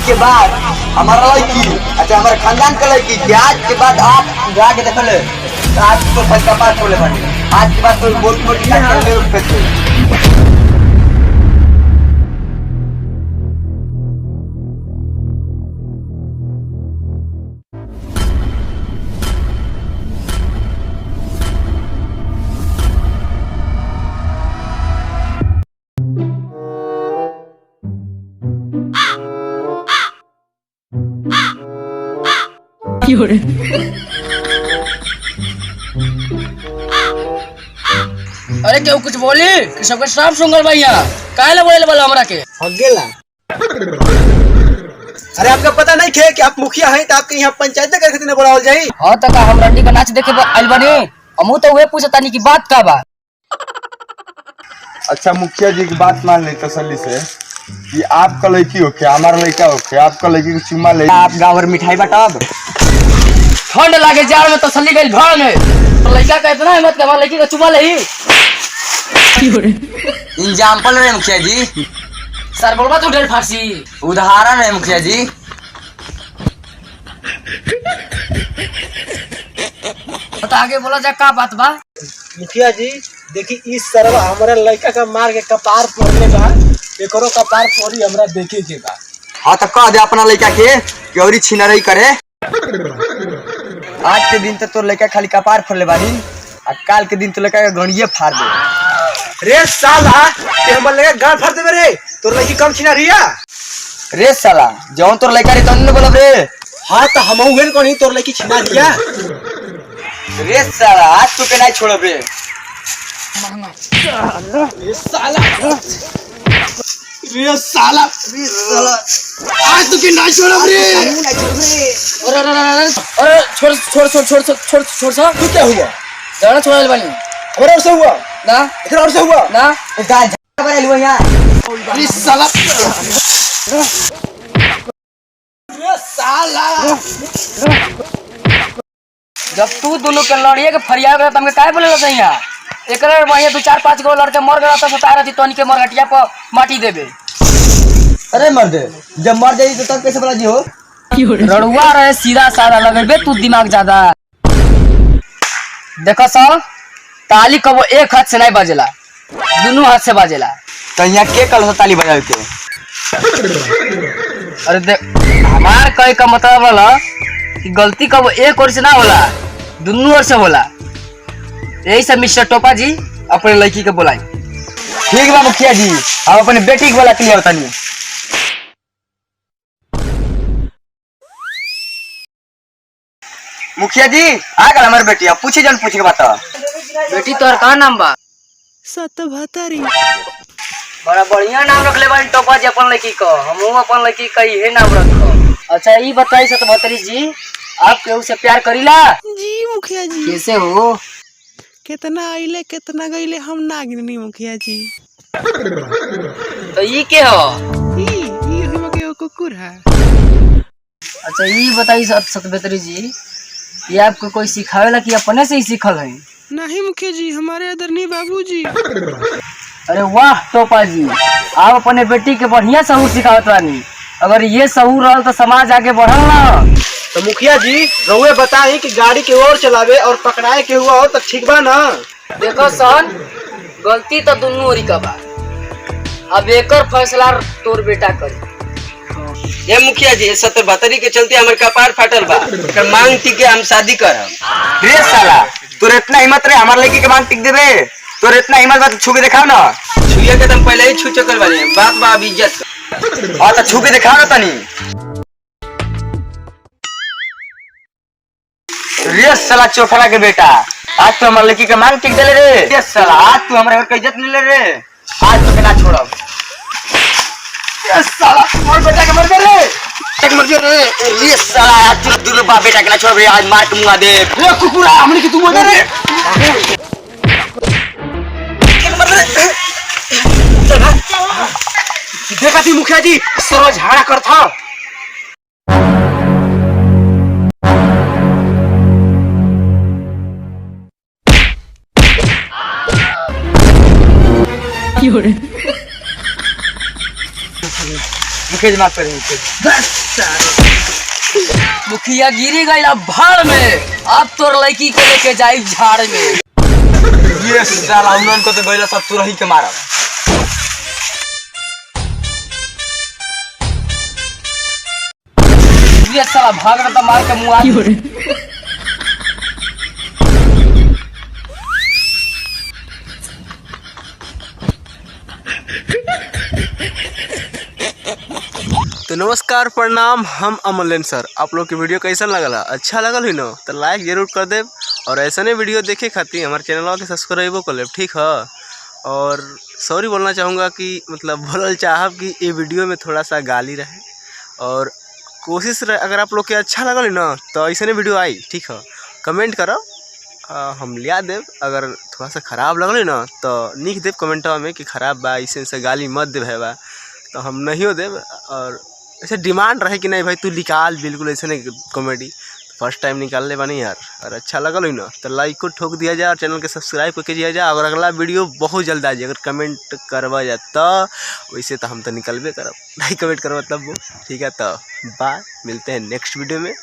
के बाद हमारा लड़की अच्छा हमारे खानदान का लड़की कि आज के बाद आप जाके देख ले आज तो सबका पास बोले बने आज के बाद तो बहुत मोटी उठ अरे क्यों कुछ बोली कि सबके सब सुंगल भैया काहे बोले वाला हमरा के हगेला। अरे आपका पता नहीं थे कि आप मुखिया हैं तो आपके यहाँ पंचायत करके दिन बुलावल जाई। हां त का हम रंडी का नाच देखे आइल बनी हमहू तो वे पूछतानी की बात का बा। अच्छा मुखिया जी की बात मान ले तसल्ली से कि आपका लड़की हो क्या हमारा लड़का हो क्या आपका लड़की को चुम्मा ले आप गाँव और मिठाई बांटब ठंड लागे जाड़ में तसल्ली गइल भाड़ में तो लड़का का इतना हिम्मत के हमार लड़की का चुमा लेही एग्जाम्पल है मुखिया जी सर बोलबा तू ढेर फारसी उदाहरण है मुखिया जी। बता आगे बोला जा का बात बा। मुखिया जी देखी इस सरवा हमारा लड़का का मार के कपार फोड़ने बा एकरो कपार फोड़ी हमरा देखे के बा। हाँ तो कह दे अपना लड़का के क्योरी छिनरई करे आज के दिन तो तोर लड़का खाली कपार फोड़ ले बानी और काल के दिन तो लड़का का गणिये फाड़ दे। रे साला ते हमर लड़का गांड फाड़ देबे रे तोर लड़की कम छिना रिया रे साला जौन तोर लड़का रे तन्ने बोलब रे। हाँ तो हम वेन कोनी तोर लड़की छिना रिया रे साला आज तू के नहीं छोड़ब रे। रे साला आज तू के नहीं छोड़ब रे। अरे छोड़ सा तू क्या हुआ जाना छोड़ल बानी और से हुआ ना इधर और से हुआ ना गा झगड़ा करे लियो यहां रे साला रे साला जब तू दोनों के लड़िए के फरियाद रहा हमके काहे बोले लता यहाँ एकरे वहीं 2-4-5 गो लड़के मर गया तो तारा जी तोनी के मरघटिया पर माटी देबे। अरे मर दे जब मर जाई तो तब कैसे बोला जी हो रड़ुआ रहे सीधा साधा लगेबे तू दिमाग ज्यादा देखो सर ताली कबो एक हाथ से नहीं बजेला दोनों हाथ से बजेला। तो यहाँ के कल ताली बजावे के अरे देख हमार कहे का मतलब होला कि गलती कबो एक ओर से ना होला दोनों ओर से होला। यही सब मिस्टर टोपा जी अपने लड़की के बुलाई। ठीक बा मुखिया जी हम अपने बेटी के बोला के लिए होतानी। मुखिया जी आ गल हमारे बेटी अब पूछी जन पूछे के बता बेटी तोहर का नाम बा सतभतरी बड़ा बढ़िया नाम रखले बानी टोपा जी अपन लड़की को हमहू अपन लड़की का इहे नाम रखो। अच्छा ई बताई सतभतरी जी आप केहू से प्यार करीला जी मुखिया जी कैसे हो कितना आइले कितना गईले हम ना गिननी मुखिया जी। तो ई के हो ई हम के कुकुर है। अच्छा ई बताई सतभतरी जी ये आपको कोई सिखावेला कि अपने से ही सीखल है। नहीं मुखिया जी हमारे आदरणीय बाबूजी। अरे वाह टोपा जी आप अपने बेटी के बढ़िया सहूर सिखावत बानी अगर ये सहूर रहल तो समाज आगे बढ़ल ना। तो मुखिया जी रउए बताई कि गाड़ी के ओर चलावे और पकड़ाए के हुआ हो तो ठीक बा ना। देखो सन गलती तो दोनों ओरी का बा अब एकर फैसला तोर बेटा करी। ये मुखिया जी 72 के चलते हमारे कपार फाटल बा एकर मांग टिक के हम शादी करब। रे साला तोर इतना हिम्मत रे हमार लड़की के मांग टिक देबे तोर इतना हिम्मत बा छू के दिखाओ ना। छुए के तुम पहले ही छू चुकल बानी बात बा अब इज्जत और तो छू के दिखाओ ना तनी। रे साला चोखला के बेटा आज तो हमार लड़की के मांग टिक देले रे। रे साला आज तू हमारे घर के इज्जत ले ले रे आज तो ना छोड़ब। ये साला मोर बेटा के मर गए रे तक मर गए रे। ये साला आज तू दूर बा बेटा के ना छोड़ रे आज मार के मुंगा दे रे कुकुरा हमने के तू मर रे देखा थी मुखिया जी सरो झाड़ा कर था मुखिया जी माफ करें मुखिया गिरी गई अब भाड़ में, अब तोर लड़की के लेके जाई झाड़ में। ये साला हमन को तो गइला सब तू रही के मारा। ये साला भाग रहा था मार के मुंह आ। तो नमस्कार प्रणाम, हम अमलेन सर। आप लोग की वीडियो कैसा लगला? अच्छा लगल हुई न तो लाइक जरूर कर देव और ऐसा नहीं वीडियो देखे खातिर हमारे चैनल के सब्सक्राइबो कर लेब, ठीक है। और सॉरी बोलना चाहूँगा कि मतलब बोलल चाहब कि ये वीडियो में थोड़ा सा गाली रहे और कोशिश रहे अगर आप लोग के अच्छा लगल न तो ऐसा नहीं वीडियो आई, ठीक है। कमेंट करो, हम लिया देव। अगर थोड़ा सा ख़राब लगल न तो लिख देव कमेंटवा में कि ख़राब बा, ऐसे से गाली मत देव है बा, तो हम नहीं हो देव। और ऐसे डिमांड रहे कि नहीं भाई तू निकाल, बिल्कुल ऐसे नहीं कॉमेडी फर्स्ट टाइम निकाल ले बनी यार। और अच्छा लगल हुई ना तो लाइक को ठोक दिया जाए और चैनल के सब्सक्राइब करके दिया जाए। और अगला वीडियो बहुत जल्द आ जाए, अगर कमेंट करवा जाए तो वैसे तो हम तो निकलबे करब, नहीं कमेंट करवा तब वो, ठीक है। तो बाय, मिलते हैं नेक्स्ट वीडियो में।